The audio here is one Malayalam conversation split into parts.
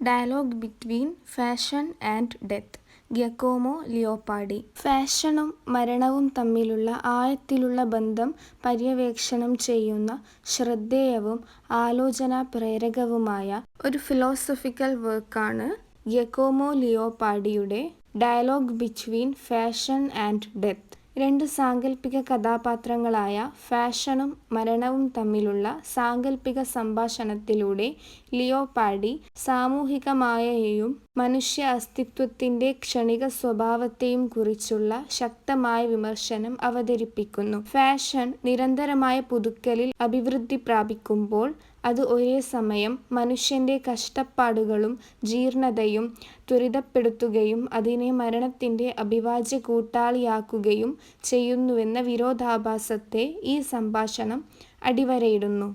Dialogue between fashion and death. Giacomo Leopardi. ഫാഷനും മരണവും തമ്മിലുള്ള ആഴത്തിലുള്ള ബന്ധം പര്യവേക്ഷണം ചെയ്യുന്ന ശ്രദ്ധേയവും ആലോചനാപ്രേരകവുമായ ഒരു ഫിലോസഫിക്കൽ വർക്കാണ് ഗ്യക്കോമോ ലിയോപാർഡിയുടെ dialogue between fashion and death. രണ്ട് സാങ്കല്പിക കഥാപാത്രങ്ങളായ ഫാഷനും മരണവും തമ്മിലുള്ള സാങ്കല്പിക സംഭാഷണത്തിലൂടെ ലിയോപാർഡി സാമൂഹികമായയെയും മനുഷ്യ അസ്തിത്വത്തിന്റെ ക്ഷണിക സ്വഭാവത്തെയും കുറിച്ചുള്ള ശക്തമായ വിമർശനം അവതരിപ്പിക്കുന്നു. ഫാഷൻ നിരന്തരമായ പുതുക്കലിൽ അഭിവൃദ്ധി പ്രാപിക്കുമ്പോൾ അത് ഒരേ സമയം മനുഷ്യന്റെ കഷ്ടപ്പാടുകളും ജീർണതയും ത്വരിതപ്പെടുത്തുകയും അതിനെ മരണത്തിന്റെ അവിഭാജ്യ കൂട്ടാളിയാക്കുകയും ചെയ്യുന്നുവെന്ന വിരോധാഭാസത്തെ ഈ സംഭാഷണം അടിവരയിടുന്നു.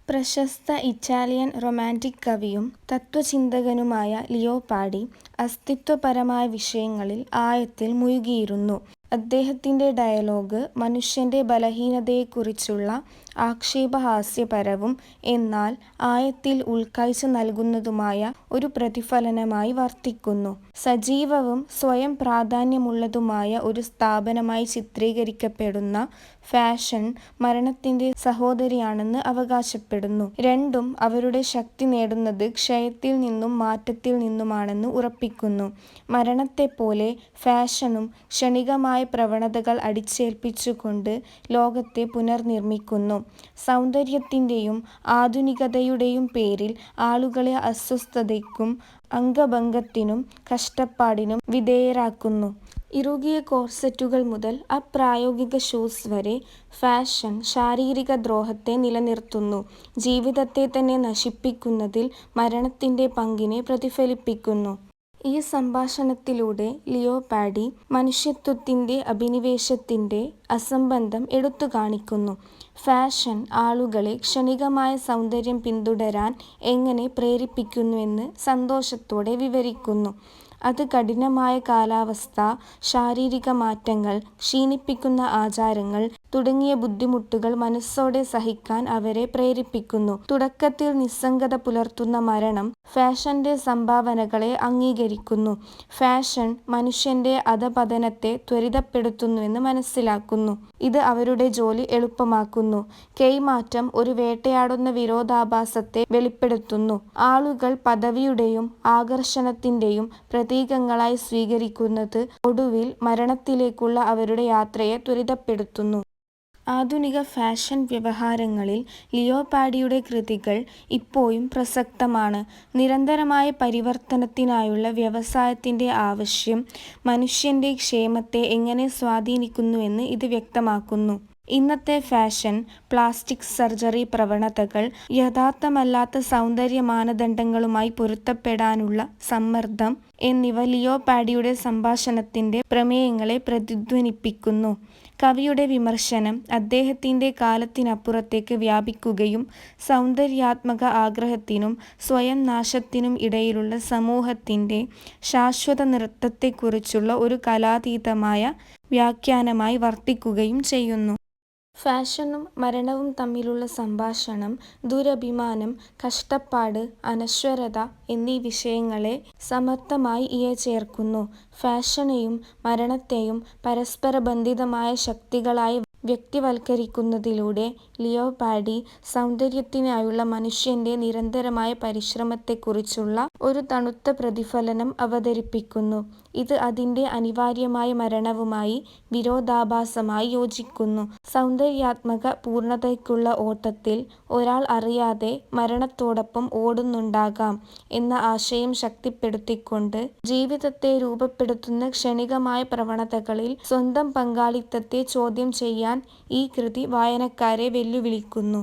പ്രശസ്ത ഇറ്റാലിയൻ റൊമാന്റിക് കവിയും തത്ത്വചിന്തകനുമായ ലിയോപാർഡി അസ്തിത്വപരമായ വിഷയങ്ങളിൽ ആഴത്തിൽ മുഴുകിയിരുന്നു. അദ്ദേഹത്തിന്റെ ഡയലോഗ് മനുഷ്യന്റെ ബലഹീനതയെക്കുറിച്ചുള്ള ആക്ഷേപഹാസ്യപരവും എന്നാൽ ആഴത്തിൽ ഉൾക്കാഴ്ച നൽകുന്നതുമായ ഒരു പ്രതിഫലനമായി വർത്തിക്കുന്നു. സജീവവും സ്വയം പ്രാധാന്യമുള്ളതുമായ ഒരു സ്ഥാപനമായി ചിത്രീകരിക്കപ്പെടുന്ന ഫാഷൻ മരണത്തിന്റെ സഹോദരിയാണെന്ന് അവകാശപ്പെടുന്നു. രണ്ടും അവരുടെ ശക്തി നേടുന്നത് ക്ഷയത്തിൽ നിന്നും മാറ്റത്തിൽ നിന്നുമാണെന്ന് ഉറപ്പിക്കുന്നു. മരണത്തെപ്പോലെ ഫാഷനും ക്ഷണികമായ പ്രവണതകൾ അടിച്ചേൽപ്പിച്ചുകൊണ്ട് ലോകത്തെ പുനർനിർമ്മിക്കുന്നു. സൗന്ദര്യത്തിന്റെയും ആധുനികതയുടെയും പേരിൽ ആളുകളെ അസ്വസ്ഥതയ്ക്കും അംഗഭംഗത്തിനും കഷ്ടപ്പാടിനും വിധേയരാക്കുന്നു. ഇറുകിയ കോർസറ്റുകൾ മുതൽ അപ്രായോഗിക ഷൂസ് വരെ ഫാഷൻ ശാരീരിക ദ്രോഹത്തെ നിലനിർത്തുന്നു. ജീവിതത്തെ തന്നെ നശിപ്പിക്കുന്നതിൽ മരണത്തിന്റെ പങ്കിനെ പ്രതിഫലിപ്പിക്കുന്നു. ഈ സംഭാഷണത്തിലൂടെ ലിയോപാർഡി മനുഷ്യത്വത്തിന്റെ അഭിനിവേശത്തിന്റെ അസംബന്ധം എടുത്തുകാണിക്കുന്നു. ഫാഷൻ ആളുകളെ ക്ഷണികമായ സൗന്ദര്യം പിന്തുടരാൻ എങ്ങനെ പ്രേരിപ്പിക്കുന്നുവെന്ന് സന്തോഷത്തോടെ വിവരിക്കുന്നു. അത് കഠിനമായ കാലാവസ്ഥ, ശാരീരിക മാറ്റങ്ങൾ, ക്ഷീണിപ്പിക്കുന്ന ആചാരങ്ങൾ തുടങ്ങിയ ബുദ്ധിമുട്ടുകൾ മനസ്സോടെ സഹിക്കാൻ അവരെ പ്രേരിപ്പിക്കുന്നു. തുടക്കത്തിൽ നിസ്സംഗത പുലർത്തുന്ന മരണം ഫാഷന്റെ സംഭാവനകളെ അംഗീകരിക്കുന്നു. ഫാഷൻ മനുഷ്യന്റെ അധഃപതനത്തെ ത്വരിതപ്പെടുത്തുന്നുവെന്ന് മനസ്സിലാക്കുന്നു. ഇത് അവരുടെ ജോലി എളുപ്പമാക്കുന്നു. കൈമാറ്റം ഒരു വേട്ടയാടുന്ന വിരോധാഭാസത്തെ വെളിപ്പെടുത്തുന്നു. ആളുകൾ പദവിയുടെയും ആകർഷണത്തിന്റെയും പ്രതീകങ്ങളായി സ്വീകരിക്കുന്നത് ഒടുവിൽ മരണത്തിലേക്കുള്ള അവരുടെ യാത്രയെ ത്വരിതപ്പെടുത്തുന്നു. ആധുനിക ഫാഷൻ വ്യവഹാരങ്ങളിൽ ലിയോപാർഡിയുടെ കൃതികൾ ഇപ്പോഴും പ്രസക്തമാണ്. നിരന്തരമായ പരിവർത്തനത്തിനായുള്ള വ്യവസായത്തിന്റെ ആവശ്യം മനുഷ്യന്റെ ക്ഷേമത്തെ എങ്ങനെ സ്വാധീനിക്കുന്നുവെന്ന് ഇത് വ്യക്തമാക്കുന്നു. ഇന്നത്തെ ഫാഷൻ, പ്ലാസ്റ്റിക് സർജറി പ്രവണതകൾ, യഥാർത്ഥമല്ലാത്ത സൗന്ദര്യ മാനദണ്ഡങ്ങളുമായി പൊരുത്തപ്പെടാനുള്ള സമ്മർദ്ദം എന്നിവ ലിയോപാർഡിയുടെ സംഭാഷണത്തിന്റെ പ്രമേയങ്ങളെ പ്രതിധ്വനിപ്പിക്കുന്നു. കവിയുടെ വിമർശനം അദ്ദേഹത്തിന്റെ കാലത്തിനപ്പുറത്തേക്ക് വ്യാപിക്കുകയും സൗന്ദര്യാത്മക ആഗ്രഹത്തിനും സ്വയം നാശത്തിനും ഇടയിലുള്ള സമൂഹത്തിന്റെ ശാശ്വത നൃത്തത്തെക്കുറിച്ചുള്ള ഒരു കാലാതീതമായ വ്യാഖ്യാനമായി വർത്തിക്കുകയും ചെയ്യുന്നു. ഫാഷനും മരണവും തമ്മിലുള്ള സംഭാഷണം ദുരഭിമാനം, കഷ്ടപ്പാട്, അനശ്വരത എന്നീ വിഷയങ്ങളെ സമർത്ഥമായി ഇഴചേർക്കുന്നു. ഫാഷനെയും മരണത്തെയും പരസ്പരബന്ധിതമായ ശക്തികളായി വ്യക്തിവൽക്കരിക്കുന്നതിലൂടെ ലിയോപാർഡി സൗന്ദര്യത്തിനായുള്ള മനുഷ്യന്റെ നിരന്തരമായ പരിശ്രമത്തെക്കുറിച്ചുള്ള ഒരു തണുത്ത പ്രതിഫലനം അവതരിപ്പിക്കുന്നു. ഇത് അതിന്റെ അനിവാര്യമായ മരണവുമായി വിരോധാഭാസമായി യോജിക്കുന്നു. സൗന്ദര്യാത്മക പൂർണ്ണതയ്ക്കുള്ള ഓട്ടത്തിൽ ഒരാൾ അറിയാതെ മരണത്തോടൊപ്പം ഓടുന്നുണ്ടാകാം എന്ന ആശയം ശക്തിപ്പെടുത്തിക്കൊണ്ട് ജീവിതത്തെ രൂപപ്പെടുത്തുന്ന ക്ഷണികമായ പ്രവണതകളിൽ സ്വന്തം പങ്കാളിത്തത്തെ ചോദ്യം ചെയ്യാൻ ഈ കൃതി വായനക്കാരെ വെല്ലുവിളിക്കുന്നു.